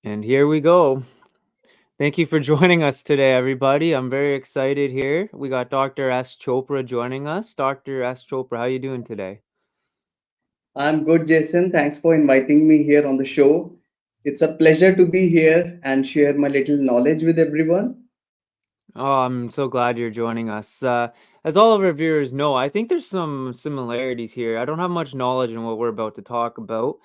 And here we go. Thank you for joining us today, everybody. I'm very excited here. We got Dr. S. Chopra joining us. Dr. S. Chopra, how you doing today? I'm good, Jason. Thanks for inviting me here on the show. It's a pleasure to be here and share my little knowledge with everyone. Oh, I'm so glad you're joining us. As all of our viewers know, I think there's some similarities here. I don't have much knowledge in what we're about to talk about,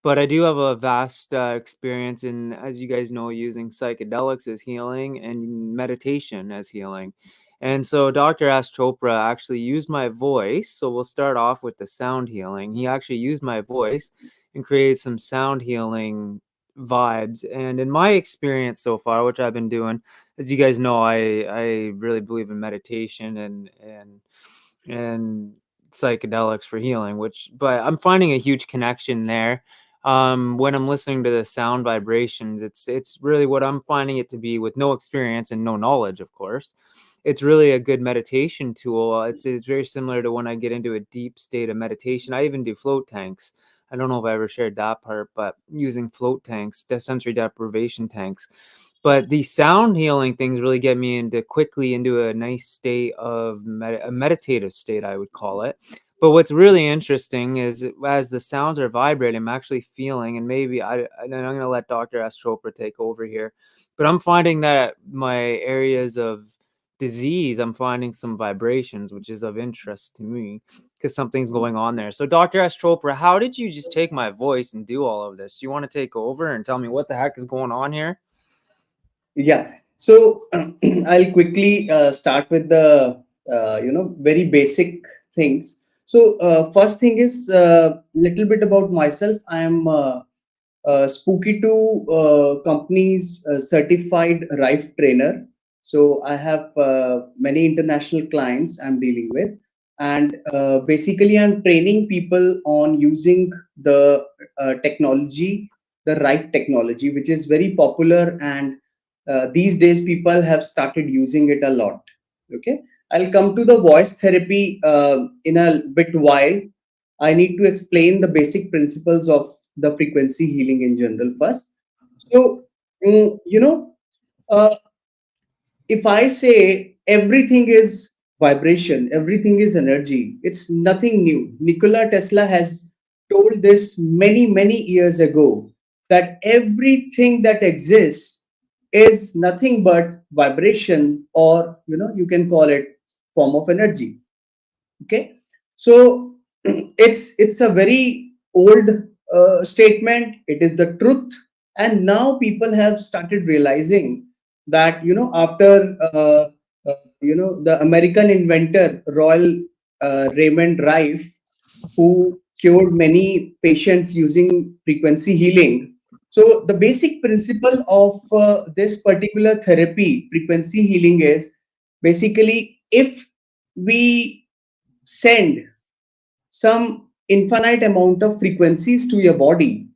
but I do have a vast experience in, as you guys know, using psychedelics as healing and meditation as healing. And so Dr. Ash Chopra actually used my voice. So we'll start off with the sound healing. He actually used my voice and created some sound healing vibes. And in my experience so far, which I've been doing, as you guys know, I really believe in meditation and psychedelics for healing, which but I'm finding a huge connection there. When I'm listening to the sound vibrations, it's really what I'm finding it to be with no experience and no knowledge, of course. It's really a good meditation tool. It's very similar to when I get into a deep state of meditation. I even do float tanks. I don't know if I ever shared that part, but using float tanks, the sensory deprivation tanks. But the sound healing things really get me into quickly into a nice state of a meditative state, I would call it. But what's really interesting is as the sounds are vibrating, I'm actually feeling, and maybe I'm going to let Dr. S. Chopra take over here, but I'm finding that my areas of disease, I'm finding some vibrations, which is of interest to me because something's going on there. So, Dr. S. Chopra, how did you just take my voice and do all of this? You want to take over and tell me what the heck is going on here? Yeah. So I'll quickly start with the very basic things. So first thing is little bit about myself. I am Spooky 2 company's certified Rife trainer. So I have many international clients I'm dealing with, and basically I'm training people on using the technology, the Rife technology, which is very popular, and these days people have started using it a lot. Okay, I'll come to the voice therapy in a bit while. I need to explain the basic principles of the frequency healing in general first. So, uh, if I say everything is vibration, everything is energy, it's nothing new. Nikola Tesla has told this many, many years ago that everything that exists is nothing but vibration, or you can call it form of energy. Okay, so it's a very old statement. It is the truth, and now people have started realizing that after the American inventor Royal Raymond Rife, who cured many patients using frequency healing. So the basic principle of this particular therapy, frequency healing, is basically if we send some infinite amount of frequencies to your body,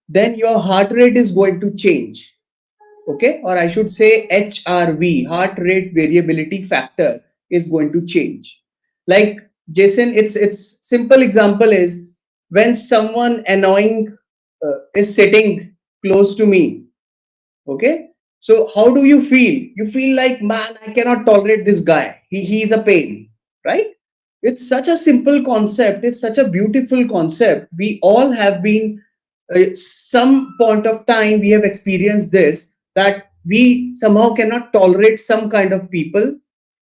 then your heart rate is going to change. Okay, or I should say HRV, heart rate variability factor, is going to change. Like, Jason, it's simple example is when someone annoying is sitting close to me. Okay, so how do you feel? You feel like, man, I cannot tolerate this guy. He's a pain, right? It's such a simple concept. It's such a beautiful concept. We all have been, some point of time, we have experienced this, that we somehow cannot tolerate some kind of people.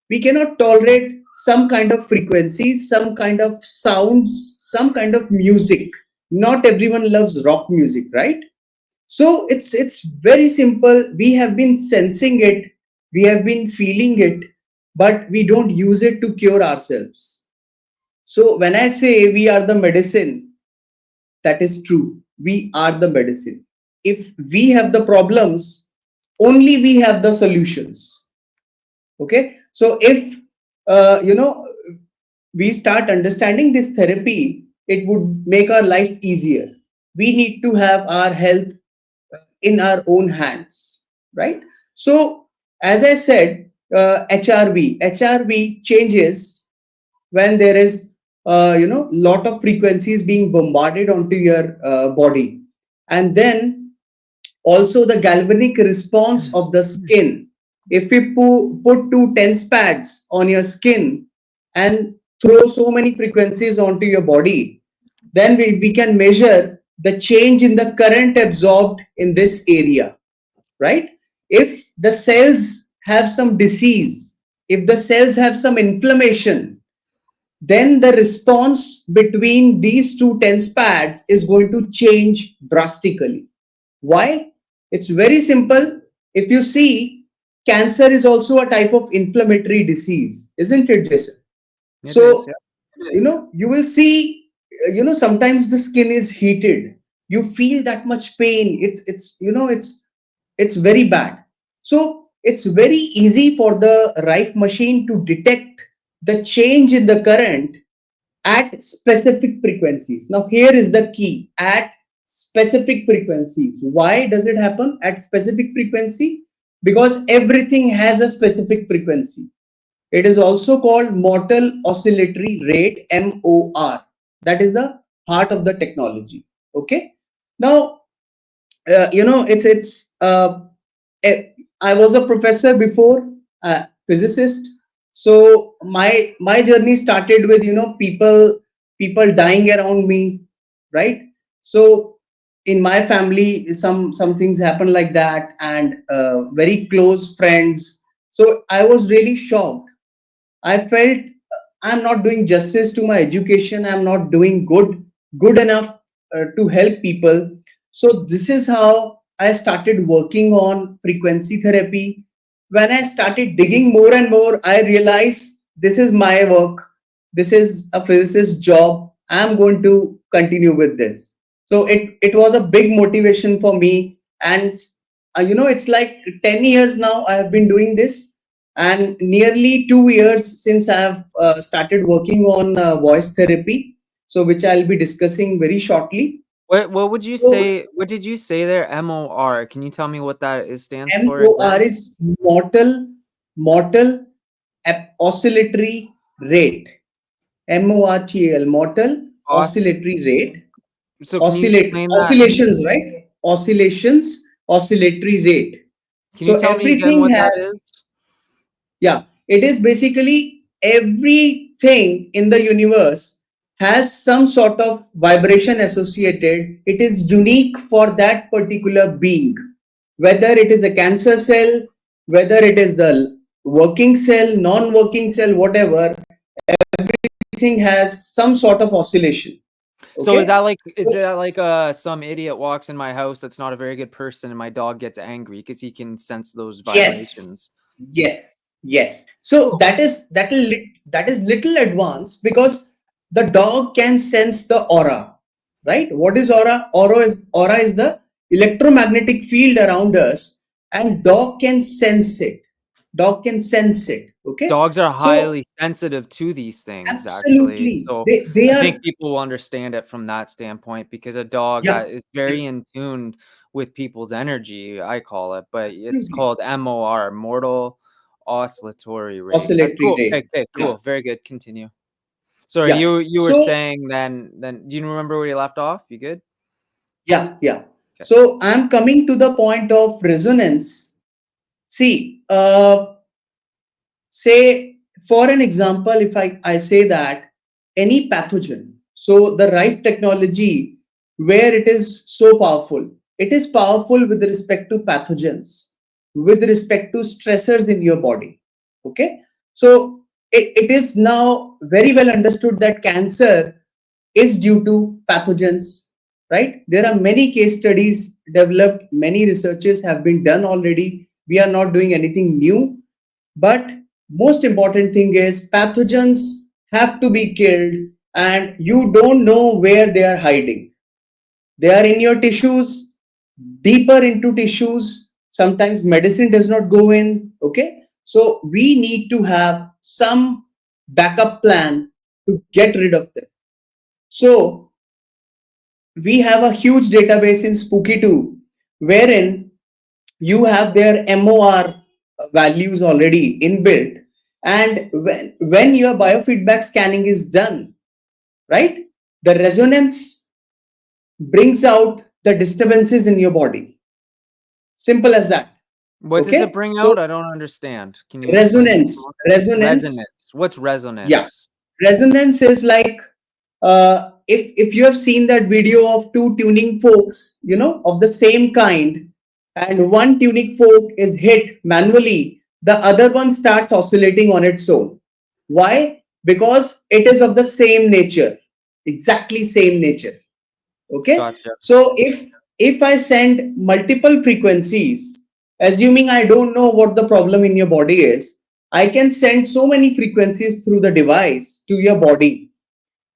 We cannot tolerate some kind of frequencies, some kind of sounds, some kind of music. Not everyone loves rock music, right? So it's very simple. We have been sensing it, we have been feeling it, but we don't use it to cure ourselves. So when I say we are the medicine, that is true. We are the medicine. If we have the problems, only we have the solutions. Okay. So if we start understanding this therapy, it would make our life easier. We need to have our health in our own hands, right? So as I said, HRV changes when there is lot of frequencies being bombarded onto your body, and then Also the galvanic response of the skin. If we put two tense pads on your skin and throw so many frequencies onto your body, then we can measure the change in the current absorbed in this area, right? If the cells have some disease, if the cells have some inflammation, then the response between these two tense pads is going to change drastically. Why? It's very simple. If you see, cancer is also a type of inflammatory disease, isn't it, Jason? It is, So, yeah. you will see, sometimes the skin is heated. You feel that much pain. It's very bad. So it's very easy for the Rife machine to detect the change in the current at specific frequencies. Now, here is the key, at specific frequencies. Why does it happen at specific frequency? Because everything has a specific frequency. It is also called mortal oscillatory rate, MOR. That is the heart of the technology. Okay. Now, eh, I was a professor before, physicist. So my journey started with people dying around me, right? So in my family, some things happen like that, and very close friends. So I was really shocked. I felt I'm not doing justice to my education. I'm not doing good enough to help people. So this is how I started working on frequency therapy. When I started digging more and more, I realized this is my work. This is a physicist's job. I'm going to continue with this. So it was a big motivation for me. And it's like 10 years now I have been doing this, and nearly 2 years since I have started working on voice therapy, so which I'll be discussing very shortly. What would you So say, what did you say there? MOR. Can you tell me what that is stands for MOR again? is mortal oscillatory rate. MORTAL, mortal Os oscillatory rate. so can you explain that? Oscillations, right? Oscillations, oscillatory rate. Can you So tell me again everything what that has, is? yeah, it is basically everything in the universe has some sort of vibration associated. It is unique for that particular being, whether it is a cancer cell, whether it is the working cell, non working cell, whatever, everything has some sort of oscillation. So Okay. is that like some idiot walks in my house that's not a very good person and my dog gets angry because he can sense those Yes, vibrations? yes. So Oh. that is little advanced, because the dog can sense the aura, right? What is aura? Aura is the electromagnetic field around us, and dog can sense it. Dog can sense it. Okay, Dogs are so highly sensitive to these things, actually. absolutely, So they I are, think people will understand it from that standpoint because a dog yeah, is very in tune with people's energy, I call it, but it's absolutely, called MOR, mortal oscillatory rate. That's oscillatory cool. Okay, rate. okay, Yeah, cool. Very good. Continue. Sorry, yeah. you were So saying then do you remember where you left off? You good? yeah. Okay. So I'm coming to the point of resonance. See, say for an example, if I say that any pathogen, so the right technology, where it is so powerful, it is powerful with respect to pathogens, with respect to stressors in your body. Okay, so it is now very well understood that cancer is due to pathogens, right? There are many case studies developed, many researches have been done already. We are not doing anything new, but most important thing is pathogens have to be killed, and you don't know where they are hiding. They are in your tissues, deeper into tissues. Sometimes medicine does not go in. Okay. So we need to have some backup plan to get rid of them. So we have a huge database in Spooky 2, wherein you have their MOR values already inbuilt. And when your biofeedback scanning is done, right, the resonance brings out the disturbances in your body. Simple as that. What does it Okay, bring so out? I don't understand. Can you explain it resonance, more? resonance. Resonance. What's Yeah, resonance? resonance is like, if you have seen that video of two tuning forks, of the same kind, and one tuning fork is hit manually, the other one starts oscillating on its own. Why? Because it is of the same nature, exactly same nature. Okay, Gotcha. so if I send multiple frequencies, assuming I don't know what the problem in your body is, I can send so many frequencies through the device to your body,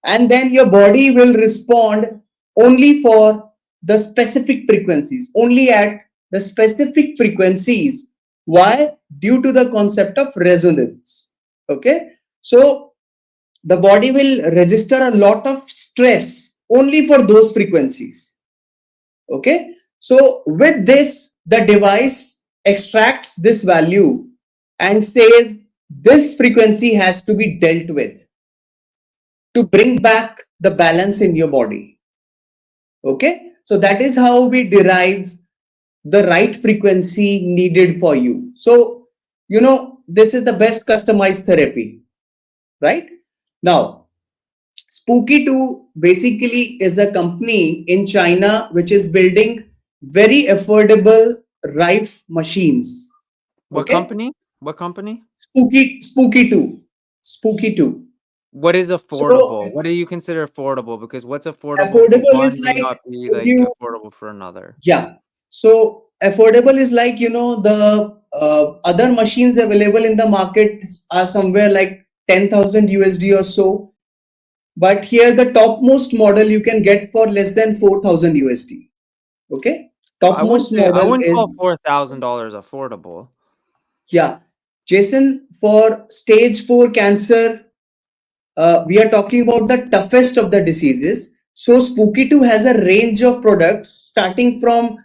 and then your body will respond only for the specific frequencies, only at the specific frequencies. Why? Due to the concept of resonance. Okay, so the body will register a lot of stress only for those frequencies. Okay, so with this, the device extracts this value and says this frequency has to be dealt with to bring back the balance in your body. Okay, so that is how we derive the right frequency needed for you. So, this is the best customized therapy, right? Now, Spooky 2 basically is a company in China which is building very affordable rife machines. What Okay? company? What company? Spooky 2. Spooky 2. What is So affordable? What do you consider affordable? Because what's affordable for affordable is one may like, not be if like you affordable for another. yeah. So affordable is like, the other machines available in the market are somewhere like 10,000 USD or so. But here the topmost model you can get for less than 4,000 USD. Okay, topmost I model wouldn't call is, $4,000 affordable. yeah, Jason, for stage 4 cancer, we are talking about the toughest of the diseases. So Spooky 2 has a range of products starting from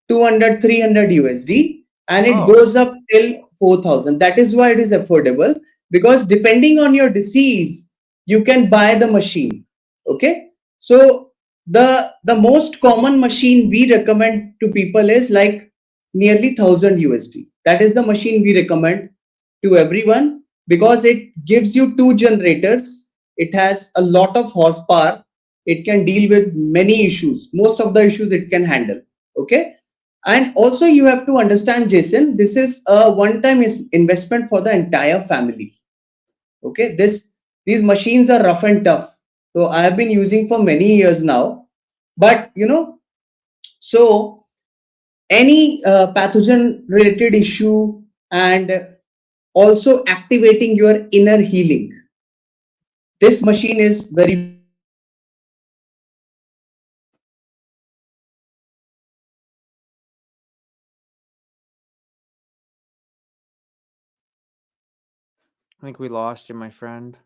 200, 300 USD, and it Oh, goes up till 4,000. That is why it is affordable, because depending on your disease, you can buy the machine. Okay, so the most common machine we recommend to people is like nearly 1,000 USD. That is the machine we recommend to everyone because it gives you two generators. It has a lot of horsepower. It can deal with many issues. Most of the issues it can handle. Okay. And also you have to understand, Jason, this is a one-time investment for the entire family. Okay. These machines are rough and tough. So I have been using for many years now. But so any pathogen related issue and also activating your inner healing, this machine is very beneficial for you. Okay, so basically I think we lost you, my friend.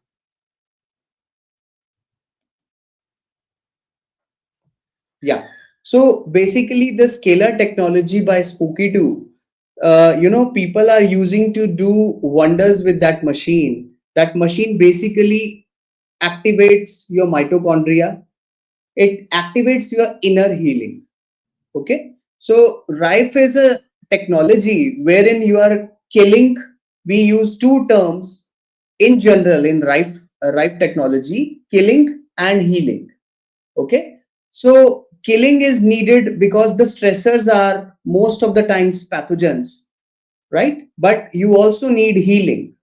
yeah, so basically the scalar technology by Spooky 2, people are using to do wonders with that machine. That machine basically activates your mitochondria. It activates your inner healing. Okay, so rife is a technology wherein you are killing. We use two terms in general in rife technology: killing and healing. Okay, so killing is needed because the stressors are most of the times pathogens, right? But you also need healing.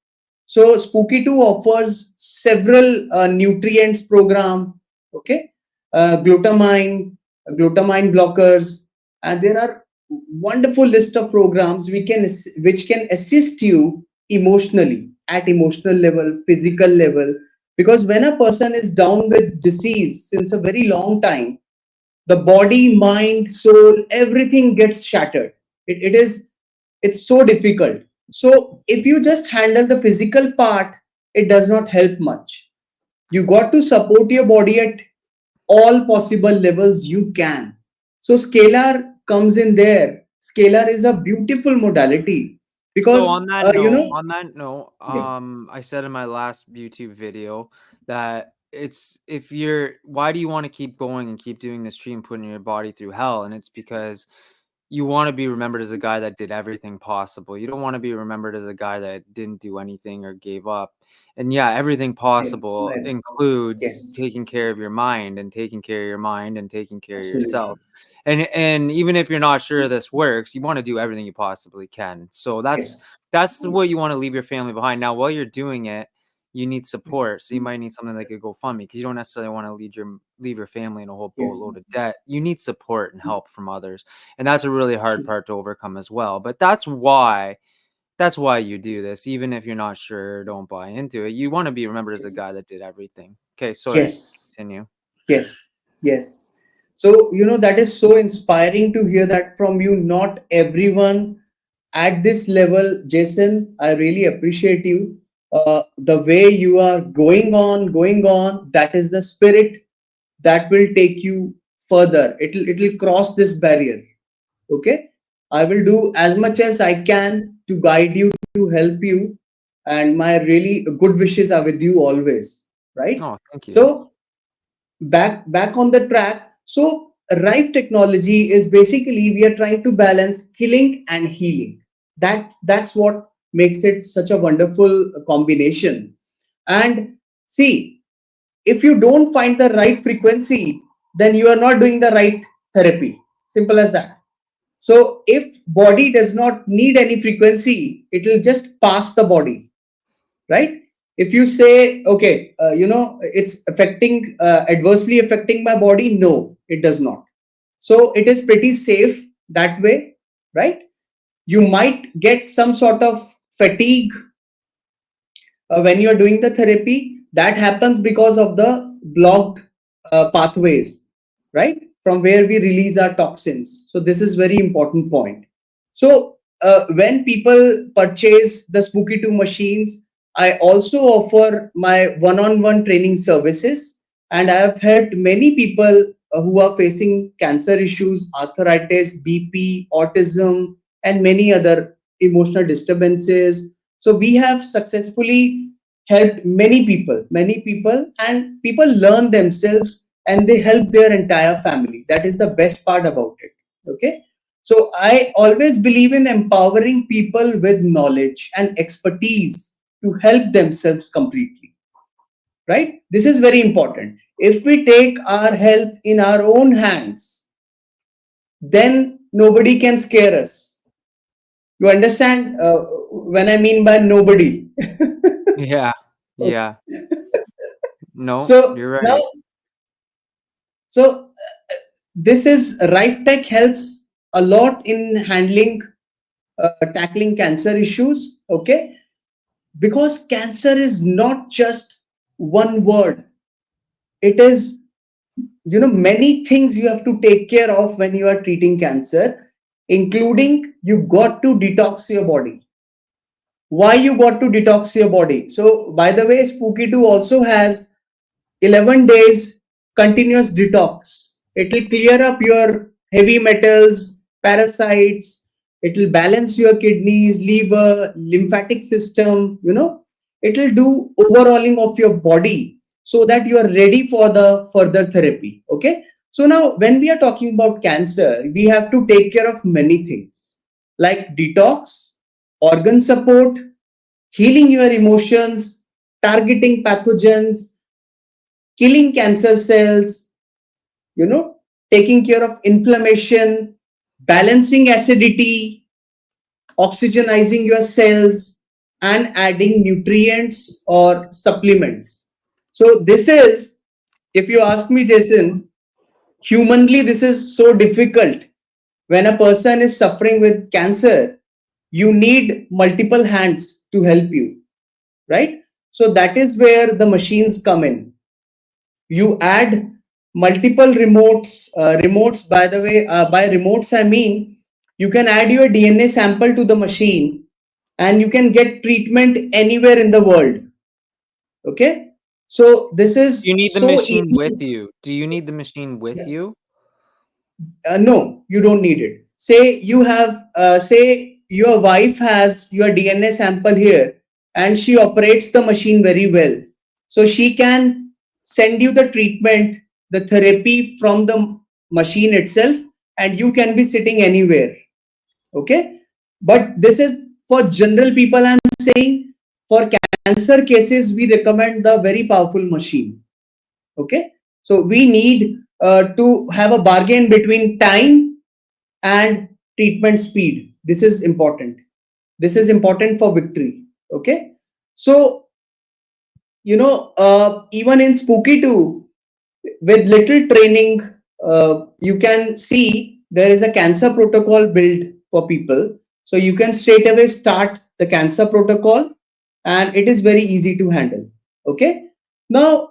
So Spooky 2 offers several nutrients program, okay, glutamine blockers, and there are wonderful list of programs which can assist you emotionally at emotional level, physical level, because when a person is down with disease since a very long time, the body, mind, soul, everything gets shattered. It's so difficult. So if you just handle the physical part, it does not help much. You got to support your body at all possible levels you can. So scalar comes in there. Scalar is a beautiful modality So because yeah, I said in my last YouTube video that it's if you're why do you want to keep going and keep doing this treatment putting your body through hell? And it's because you want to be remembered as a guy that did everything possible. You don't want to be remembered as a guy that didn't do anything or gave up. And yeah, everything Right, possible right. includes Yes, taking care of your mind and taking care of your mind and taking care of absolutely. yourself. And even if you're not sure this works, you want to do everything you possibly can. So Yes, that's the way you want to leave your family behind. Now, while you're doing it, you need support. So you might need something like a GoFundMe because you don't necessarily want to leave your family in a whole yes, boatload of debt. You need support and help from others. And that's a really hard true. part to overcome as well. But that's why you do this. Even if you're not sure, don't buy into it. You want to be remembered as a Yes, guy that did everything. Okay, sorry. yes, Continue. yes, yes. So, that is so inspiring to hear that from you. Not everyone at this level, Jason, I really appreciate you. The way you are going on, that is the spirit that will take you further. It'll cross this barrier. Okay, I will do as much as I can to guide you, to help you, and my really good wishes are with you always. Right. Oh, thank you. So back on the track. So Rife technology is basically we are trying to balance killing and healing. That's what makes it such a wonderful combination. And see, if you don't find the right frequency, then you are not doing the right therapy. Simple as that. So if body does not need any frequency, it will just pass the body, right? If you say, okay, it's affecting adversely affecting my body, no, it does not. So it is pretty safe that way, right? You might get some sort of fatigue when you are doing the therapy. That happens because of the blocked pathways, right, from where we release our toxins. So this is very important point. So when people purchase the Spooky 2 machines, I also offer my one-on-one training services, and I have helped many people who are facing cancer issues, arthritis, BP, autism, and many other emotional disturbances. So we have successfully helped many people, and people learn themselves and they help their entire family. That is the best part about it. Okay. So I always believe in empowering people with knowledge and expertise to help themselves completely. Right? This is very important. If we take our health in our own hands, then nobody can scare us. You understand when I mean by nobody? Yeah. Yeah. No, So you're now, right. so this is Rife Tech helps a lot in handling tackling cancer issues. Okay, because cancer is not just one word. It is, many things you have to take care of when you are treating cancer, including you got to detox your body. Why you got to detox your body? So by the way, Spooky 2 also has 11 days continuous detox. It will clear up your heavy metals, parasites. It will balance your kidneys, liver, lymphatic system. It will do overhauling of your body so that you are ready for the further therapy. Okay. So now, when we are talking about cancer, we have to take care of many things like detox, organ support, healing your emotions, targeting pathogens, killing cancer cells, you know, taking care of inflammation, balancing acidity, oxygenizing your cells, and adding nutrients or supplements. So, this is, if you ask me, Jason, humanly, this is so difficult. When a person is suffering with cancer, you need multiple hands to help you, right? So, that is where the machines come in. You add multiple remotes, by the way, by remotes I mean you can add your DNA sample to the machine and you can get treatment anywhere in the world. Okay, so this Do you is need the so machine easy. with you? Do you need the machine with Yeah. you? No, you don't need it. Say you have, say your wife has your DNA sample here and she operates the machine very well. So she can send you the treatment, the therapy from the machine itself, and you can be sitting anywhere. Okay, but this is for general people. I'm saying for cancer cases, we recommend the very powerful machine. Okay, so we need to have a bargain between time and treatment speed. This is important. This is important for victory. Okay, so even in spooky 2, with little training, you can see there is a cancer protocol built for people. So you can straight away start the cancer protocol, and it is very easy to handle. Okay, now,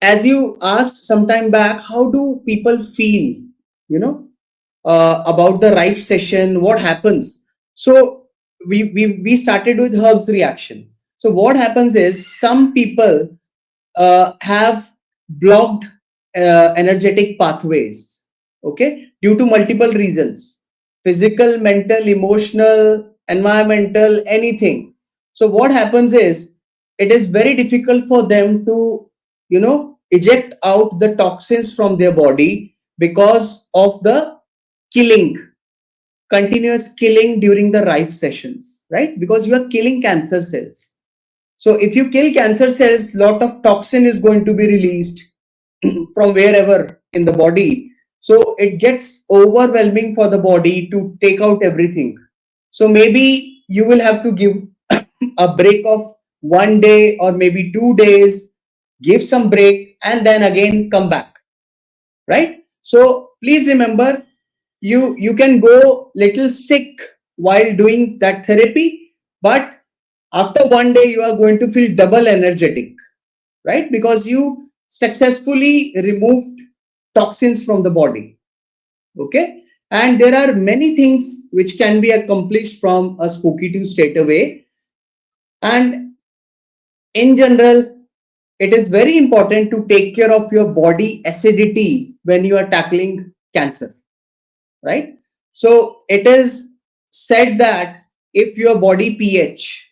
as you asked some time back, how do people feel, you know, about the rife session? What happens? So we started with Herb's reaction. So what happens is some people have blocked energetic pathways, okay, due to multiple reasons: physical, mental, emotional, environmental, anything. So what happens is it is very difficult for them to, eject out the toxins from their body because of the killing, continuous killing during the rife sessions, right? Because you are killing cancer cells. So if you kill cancer cells, lot of toxin is going to be released from wherever in the body. So it gets overwhelming for the body to take out everything. So maybe you will have to give a break of 1 day or maybe 2 days, give some break, and then again come back, right? So please remember, you can go little sick while doing that therapy, but after 1 day you are going to feel double energetic, right? Because you successfully removed toxins from the body. Okay, and there are many things which can be accomplished from a spooky 2 straight away. And in general, it is very important to take care of your body acidity when you are tackling cancer, right? So it is said that if your body pH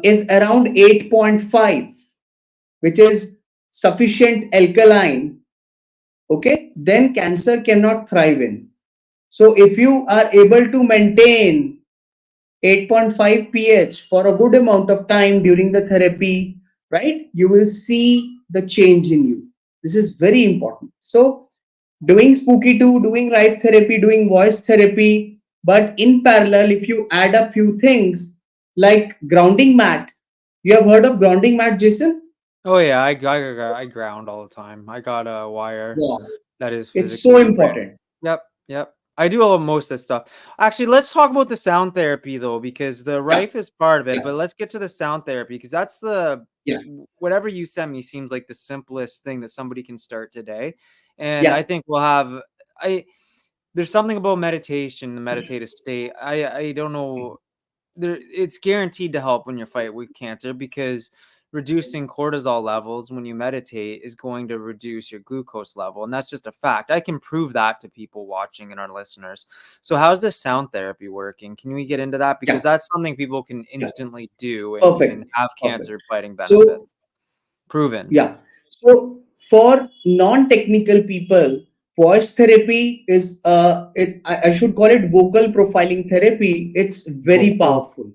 is around 8.5, which is sufficient alkaline, okay, then cancer cannot thrive in. So if you are able to maintain 8.5 pH for a good amount of time during the therapy, right, you will see the change in you. This is very important. So doing spooky 2, doing right therapy, doing voice therapy, but in parallel, if you add a few things like grounding mat. You have heard of grounding mat, Jason? Oh yeah, I ground all the time. I got a wire Yeah, that is it's so physically ground. important. Yep, yep. I do all most of this stuff. Actually, let's talk about the sound therapy though, because the Yeah, rife is part of it. yeah, But let's get to the sound therapy because that's the yeah, whatever you sent me seems like the simplest thing that somebody can start today. And I yeah, think we'll have I there's something about meditation, the meditative state. I don't know there it's guaranteed to help when you fight with cancer because reducing cortisol levels when you meditate is going to reduce your glucose level, and that's just a fact. I can prove that to people watching and our listeners. So how's this sound therapy working? Can we get into that, because yeah, that's something people can yeah. instantly do and Perfect, have perfect. cancer fighting So benefits proven? yeah. So for non-technical people, voice therapy is I should call it vocal profiling therapy. It's very Vocal. powerful.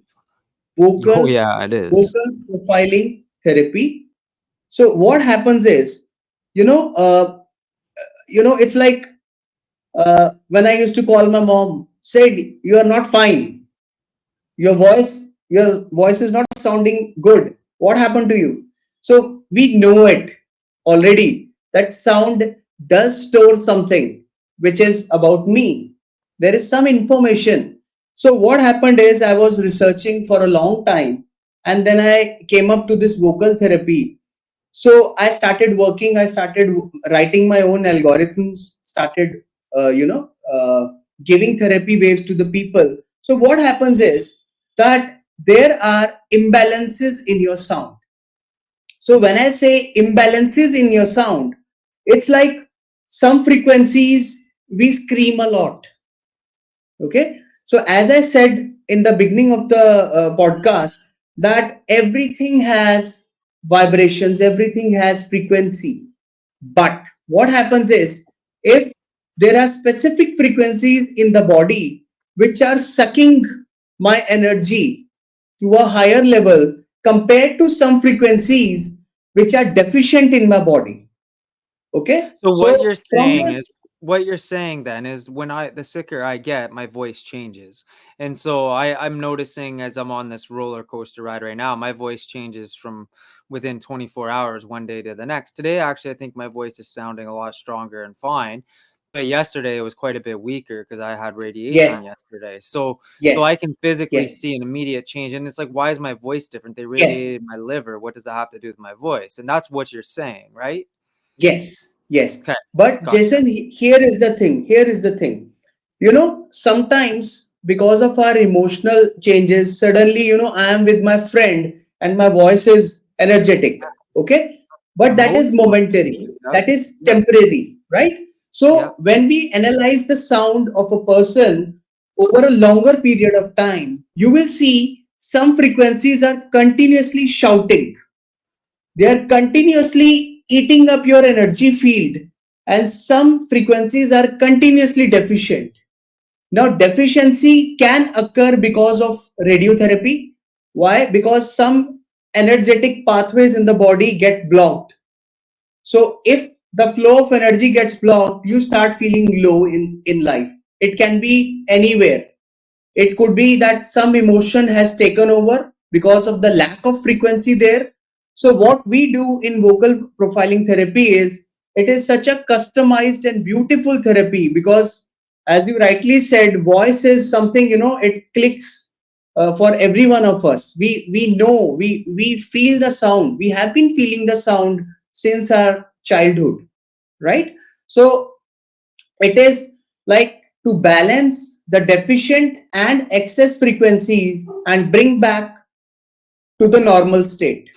Oh Vocal yeah, it is. vocal profiling therapy. So what happens is, you know, uh, it's like when I used to call my mom, said you are not fine. Your voice is not sounding good. What happened to you? So we know it already that sound does store something which is about me. There is some information. So what happened is I was researching for a long time, and then I came up to this vocal therapy. So I started working, I started writing my own algorithms, started giving therapy waves to the people. So what happens is that there are imbalances in your sound. So when I say imbalances in your sound, it's like some frequencies we scream a lot. Okay, so as I said in the beginning of the podcast, that everything has vibrations, everything has frequency. But what happens is, if There are specific frequencies in the body which are sucking my energy to a higher level compared to some frequencies which are deficient in my body. Okay, So so from your what you're saying then is when the sicker I get, my voice changes. And so I'm noticing as I'm on this roller coaster ride right now, my voice changes from within 24 hours one day to the next. Today, actually, I think my voice is sounding a lot stronger and fine. But yesterday it was quite a bit weaker because I had radiation yes, yesterday. So I can yes, physically yes, see an immediate change. And it's like, why is my voice different? They yes. radiated my liver. What does that have to do with my voice? And that's what you're saying, right? Yes, yes. Okay. But Gotcha. Jason, here is the thing. Here is the thing. Sometimes because of our emotional changes, suddenly, I am with my friend and my voice is energetic. Okay. But that is Emotional momentary, changes. Yep. that is Yep. temporary, right? Yep. So when we analyze the sound of a person over a longer period of time, you will see some frequencies are continuously shouting, they are continuously eating up your energy field, and some frequencies are continuously deficient. Now, deficiency can occur because of radiotherapy. Why? Because some energetic pathways in the body get blocked. So, if the flow of energy gets blocked, you start feeling low in life. It can be anywhere. It could be that some emotion has taken over because of the lack of frequency there. So, what we do in vocal profiling therapy is it is such a customized and beautiful therapy because, as you rightly said, voice is something, it clicks for every one of us. We know, we feel the sound. We have been feeling the sound since our childhood, right? So, it is like to balance the deficient and excess frequencies and bring back to the normal state.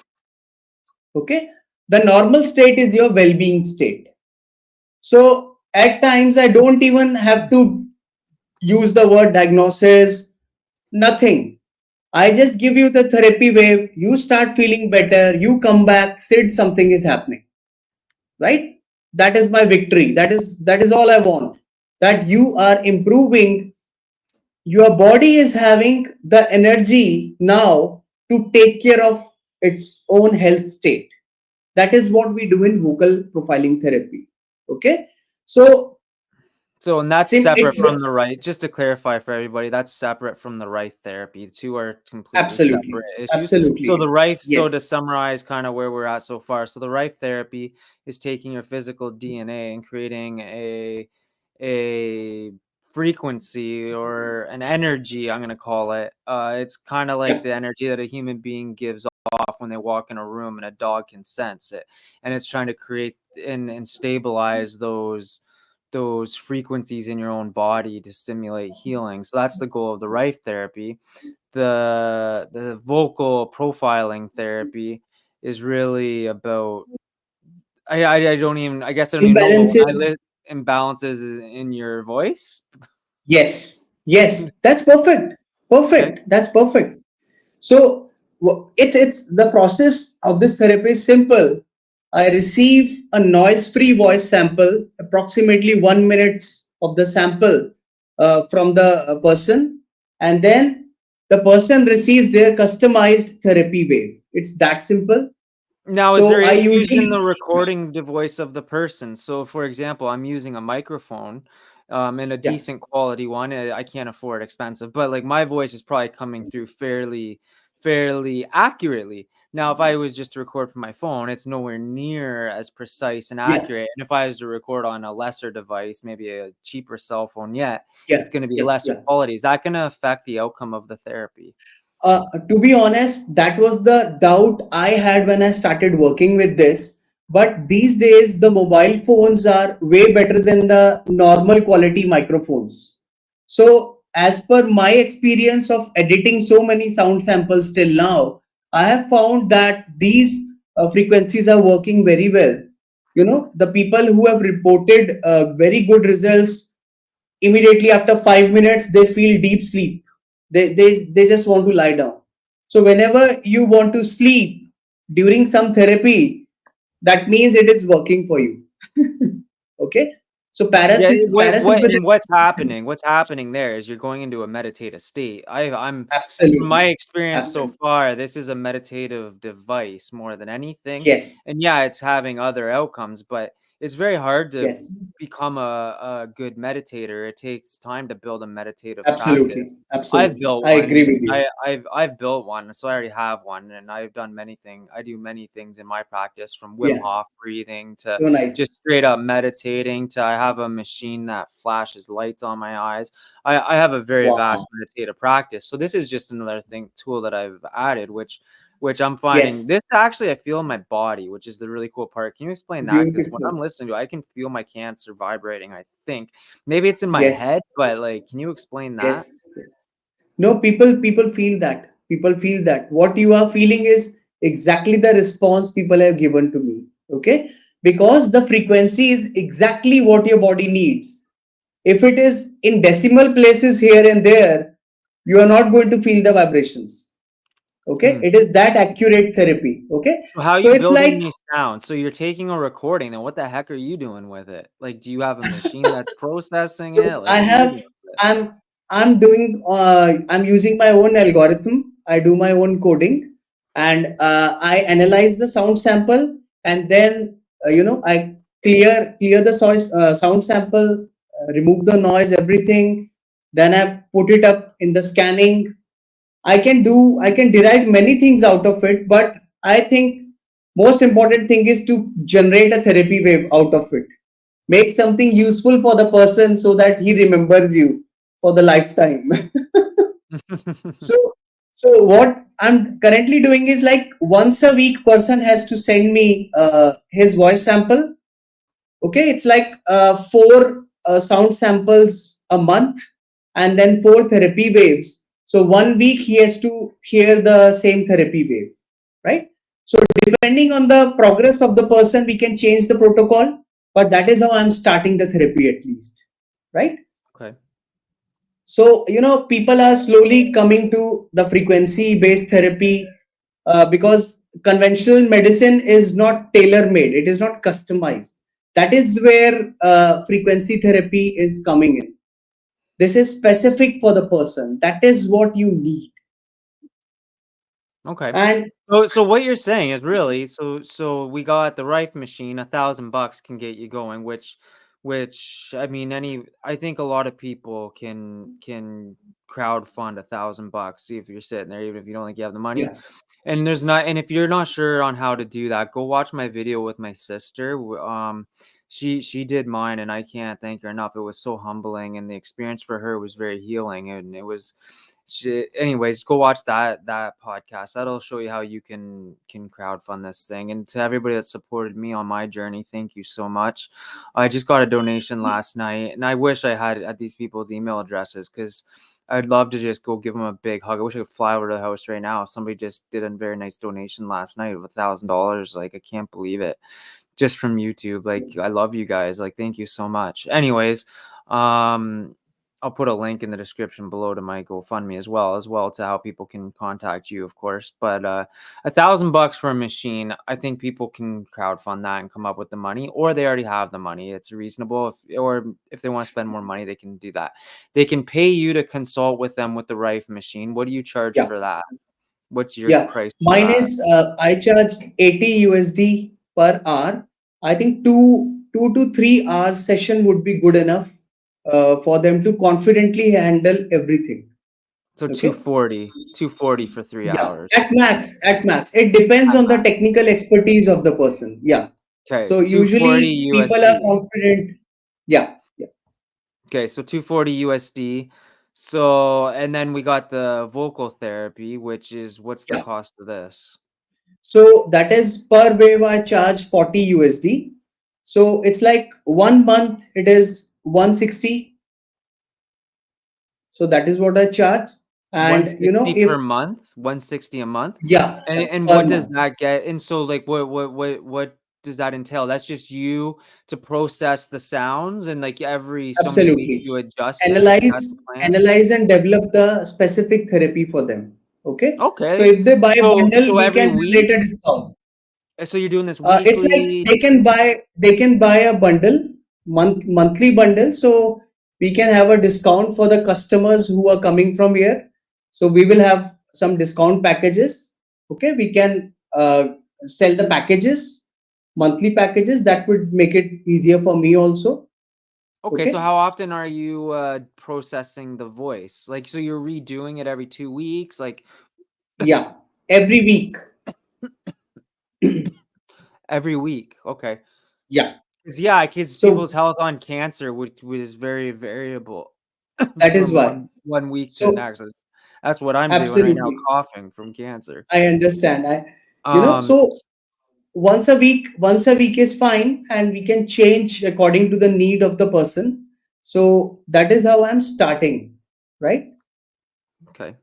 Okay. The normal state is your well being state. So at times, I don't even have to use the word diagnosis, nothing. I just give you the therapy wave, you start feeling better, you come back, Sid, something is happening, right? That is my victory. That is all I want. That you are improving, your body is having the energy now to take care of its own health state. That is what we do in vocal profiling therapy. Okay, so So, and that's it's separate from the right. Just to clarify for everybody, that's separate from the right therapy. The two are completely absolutely, separate issues. So absolutely, so yes, to summarize kind of where we're at so far, so the right therapy is taking your physical DNA and creating a frequency or an energy, I'm gonna call it. It's kind of like yeah, the energy that a human being gives off when they walk in a room and a dog can sense it. And it's trying to create and stabilize those frequencies in your own body to stimulate healing. So that's the goal of the Rife therapy. The vocal profiling therapy is really about I don't even I guess I don't even know, but when I imbalances. imbalances in your voice. Yes, yes, that's perfect, Okay. perfect. That's perfect. So it's the process of this therapy is simple. I receive a noise-free voice sample, approximately 1 minute of the sample from the person, and then the person receives their customized therapy wave. It's that simple. Now, is So there I issues in the usually, recording the voice of the person? So, for example, I'm using a microphone, and a yeah, decent quality one. I can't afford expensive, but like my voice is probably coming through fairly accurately. Now, if I was just to record from my phone, it's nowhere near as precise and yeah, accurate. And if I was to record on a lesser device, maybe a cheaper cell phone, yet yeah, it's going to be yeah, lesser yeah. quality. Is that going to affect the outcome of the therapy? To be honest, that was the doubt I had when I started working with this. But these days, the mobile phones are way better than the normal quality microphones. So, as per my experience of editing so many sound samples till now, I have found that these frequencies are working very well. The people who have reported very good results, immediately after 5 minutes they feel deep sleep. They just want to lie down. So whenever you want to sleep during some therapy, that means it is working for you. Okay, So Yeah, parasympathetic. what's happening? What's happening there is you're going into a meditative state. I'm from my Absolutely. experience so Absolutely. far, this is a meditative device more than anything. Yes. And yeah, it's having other outcomes, but it's very hard to Yes. become a good meditator. It takes time to build a meditative Absolutely. practice. I've Absolutely. built I agree one. with you. I've built one, so I already have one, and I've done many things. I do many things in my practice, from Wim Yeah. Hof breathing to So nice. just straight up meditating to I have a machine that flashes lights on my eyes. I have a very Wow. vast meditative practice. So this is just another tool that I've added, which I'm finding Yes. this actually I feel in my body, which is the really cool part. Can you explain that? Because when Beautiful. I'm listening to it, I can feel my cancer vibrating, I think. Maybe it's in my head, Yes. but like, can you explain that? Yes. Yes. No, people feel that. People feel that. What you are feeling is exactly the response people have given to me. Okay? Because the frequency is exactly what your body needs. If it is in decimal places here and there, you are not going to feel the vibrations. Okay? Hmm. It is that accurate therapy. Okay? So how are So you it's building like, these sounds? So you're taking a recording, then what the heck are you doing with it? Like, do you have a machine that's processing so it? Like, I what are you have doing with it? I'm doing I'm using my own algorithm. I do my own coding, and I analyze the sound sample, and then I clear the sound sample, remove the noise, everything. Then I put it up in the scanning. I can derive many things out of it, but I think most important thing is to generate a therapy wave out of it. Make something useful for the person so that he remembers you for the lifetime. so so what I'm currently doing is like once a week person has to send me his voice sample. Okay, it's like four sound samples a month, and then four therapy waves. So 1 week he has to hear the same therapy wave, right? So depending on the progress of the person, we can change the protocol, but that is how I'm starting the therapy at least, right? Okay. So, people are slowly coming to the frequency based therapy because conventional medicine is not tailor made, it is not customized. That is where frequency therapy is coming in. This is specific for the person, that is what you need. Okay. And So what you're saying is really so we got the Rife machine, $1,000 can get you going, which I mean I think a lot of people can crowd fund $1,000. See if you're sitting there, even if you don't think you have the money. yeah, And if you're not sure on how to do that, go watch my video with my sister. She did mine, and I can't thank her enough. It was so humbling, and the experience for her was very healing, and it was. Anyways, go watch that podcast. That'll show you how you can crowdfund this thing. And to everybody that supported me on my journey, thank you so much. I just got a donation last night, and I wish I had these people's email addresses because I'd love to just go give them a big hug. I wish I could fly over to the house right now. Somebody just did a very nice donation last night of $1,000. Like, I can't believe it. Just from YouTube. Like, I love you guys. Like, thank you so much. Anyways, um, I'll put a link in the description below to my GoFundMe as well to how people can contact you, of course. But $1,000 for a machine, I think people can crowdfund that and come up with the money, or they already have the money. It's reasonable. If they want to spend more money, they can do that. They can pay you to consult with them with the Rife machine. What do you charge yeah, for that? What's your yeah. price for Mine that? is I charge 80 USD per hour. I think 2 to 3 hours session would be good enough for them to confidently handle everything. So Okay. 240 for three Yeah, hours. at max, at max. It depends on the technical expertise of the person. Yeah. Okay, So 240 usually people are USD. confident. Yeah, yeah, Okay, so 240 USD. So, and then we got the vocal therapy, which is what's the yeah. cost of this? So that is per wave I charge 40 USD. So it's like 1 month it is 160. So that is what I charge. And 160 if per month, 160 a month. yeah, yeah, And per what does month. that get? And so like what does that entail? That's just you to process the sounds and like every so many weeks Absolutely. you adjust it. That's the Analyze, plan. analyze and develop the specific therapy for them. Okay. So Okay. if they buy a bundle, So we every can week, relate a discount. so you're doing this It's like weekly. they can buy a bundle. monthly bundle, so we can have a discount for the customers who are coming from here. So we will have some discount packages. Okay, we can sell the packages, monthly packages. That would make it easier for me also. Okay, so Okay, how often are you processing the voice? Like, so you're redoing it every 2 weeks, like yeah, every week. every week. Okay. Yeah, 'Cause yeah, because so people's health on cancer would was very variable that is from why. one week to the So next. That's what I'm doing right now, absolutely, coughing from cancer. I understand. I, Um, so once a week is fine, and we can change according to the need of the person. So that is how I'm starting, right? okay.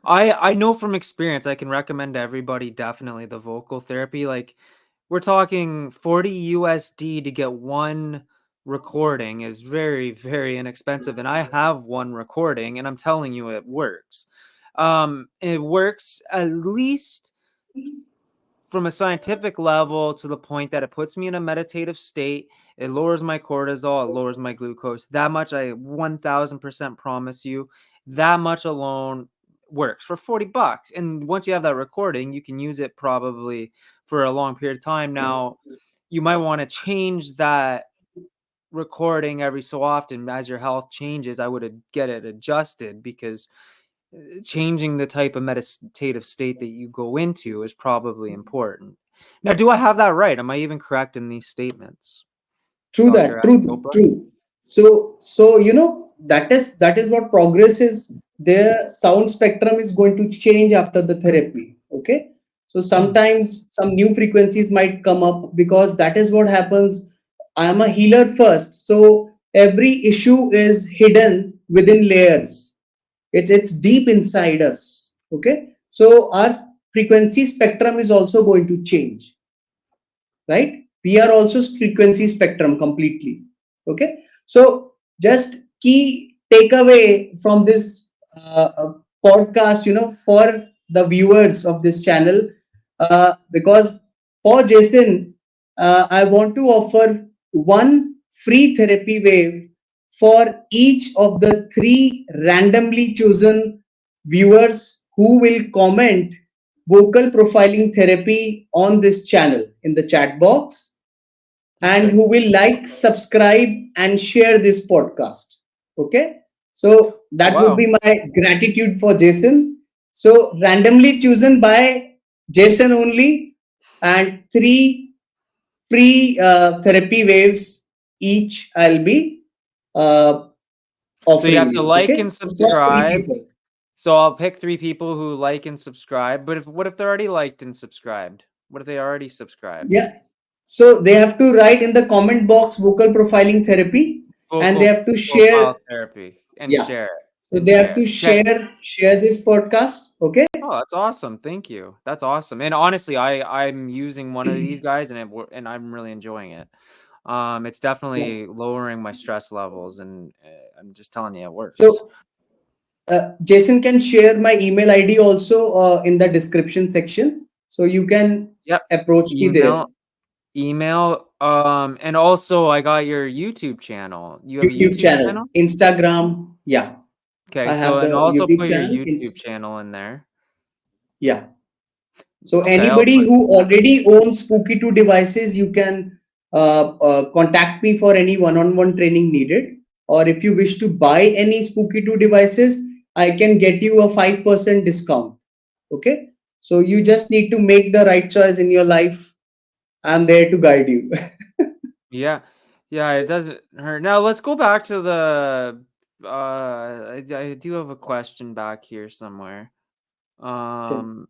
I know from experience, I can recommend to everybody definitely the vocal therapy. Like, we're talking 40 USD to get one recording is very, very inexpensive. And I have one recording and I'm telling you it works. It works at least from a scientific level to the point that it puts me in a meditative state. It lowers my cortisol, it lowers my glucose. That much I 1000% promise you. That much alone works for 40 bucks. And once you have that recording, you can use it probably for a long period of time. Now, you might want to change that recording every so often as your health changes. I would get it adjusted because changing the type of meditative state that you go into is probably important. Now, do I have that right? Am I even correct in these statements, True Dr. that. S. True. Chopra? True. So that is what progress is. Their sound spectrum is going to change after the therapy. Okay. So Mm, sometimes some new frequencies might come up, because that is what happens. I am a healer first. So every issue is hidden within layers. It's deep inside us. Okay. So our frequency spectrum is also going to change, right? We are also frequency spectrum completely. Okay, so just key takeaway from this podcast, for the viewers of this channel, because for Jason, I want to offer one free therapy wave for each of the three randomly chosen viewers who will comment vocal profiling therapy on this channel in the chat box, and okay. who will like, subscribe, and share this podcast. Okay, so Oh, that would wow. be my gratitude for Jason. So, randomly chosen by Jason only, and three free therapy waves each I'll be uh, So you have offering to you. like Okay, and so for three subscribe. people. So I'll pick 3 people who like and subscribe. But what if they're already liked and subscribed? What if they already subscribed? Yeah. So they have to write in the comment box vocal profiling therapy, and they Vocal have to profile share. therapy and Yeah. share it So and they have share to it. Okay. share this podcast. Okay. Oh, that's awesome. Thank you. That's awesome. And honestly, I'm using one of these guys and and I'm really enjoying it. It's Yeah. definitely lowering my stress levels and I'm just telling you it works. So Jason can share my email ID also in the description section, so you can Yep. approach me there. Email and also I got your YouTube channel. You have a YouTube YouTube channel, channel? Instagram. Yeah, Okay, I so have and the also YouTube put your channel. YouTube channel in there. Yeah. So Okay, I'll anybody put who already owns Spooky 2 devices, you can contact me for any one-on-one training needed. Or if you wish to buy any Spooky 2 devices, I can get you a 5% discount. Okay. So you just need to make the right choice in your life. I'm there to guide you. yeah. Yeah, it doesn't hurt. Now let's go back to the I do have a question back here somewhere. Um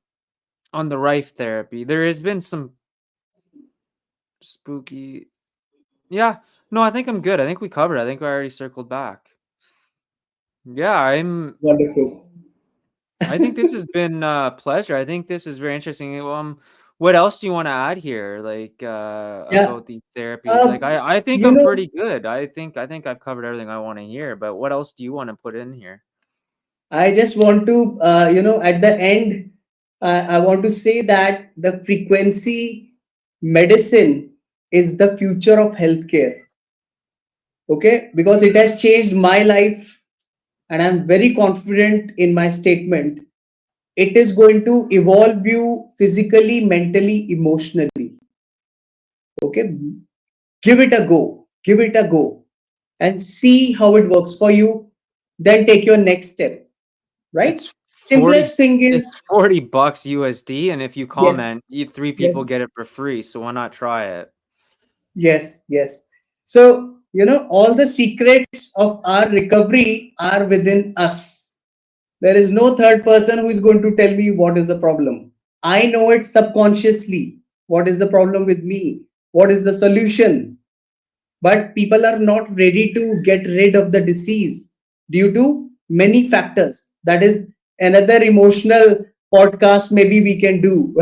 on the Rife therapy. There has been some spooky. Yeah. No, I think I'm good. I think we covered. I think I already circled back. Yeah, Wonderful. I think this has been a pleasure. I think this is very interesting. What else do you want to add here, like Yeah. about these therapies? Like, Um, I think you I'm know, pretty good. I think I've covered everything I want to hear. But what else do you want to put in here? I just want to, at the end, I want to say that the frequency medicine is the future of healthcare. Okay, because it has changed my life, and I'm very confident in my statement. It is going to evolve you physically, mentally, emotionally. Okay, give it a go, give it a go, and see how it works for you. Then take your next step, right? It's 40 Simplest thing it's is, $40 USD, and if you yes, comment, you 3 people get yes, it for free, so why not try it? yes, yes. So, all the secrets of our recovery are within us. There is no third person who is going to tell me what is the problem. I know it subconsciously. What is the problem with me? What is the solution? But people are not ready to get rid of the disease due to many factors. That is another emotional podcast, maybe we can do.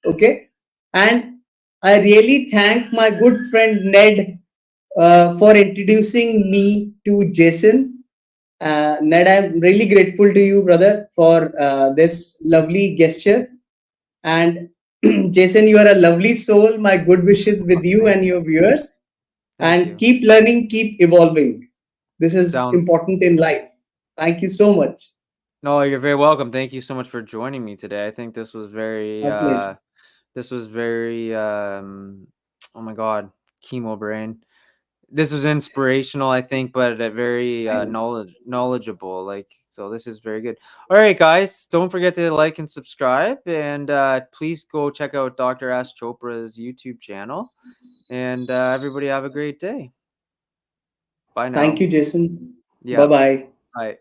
Okay. And I really thank my good friend Ned for introducing me to Jason. Ned, I'm really grateful to you, brother, for this lovely gesture. And Jason, you are a lovely soul. My good wishes with Oh, you thank and you. your viewers. Thank And you. keep learning, keep evolving. This is Sound important in life. Thank you so much. No, you're very welcome. Thank you so much for joining me today. I think My pleasure. this was very oh my god, chemo brain. This was inspirational, I think, but very Thanks. knowledgeable. Like, so this is very good. All right, guys, don't forget to like and subscribe, and please go check out Dr. Ash Chopra's YouTube channel. And everybody have a great day. Bye Thank now. you, Jason. Bye Yeah. bye. Bye.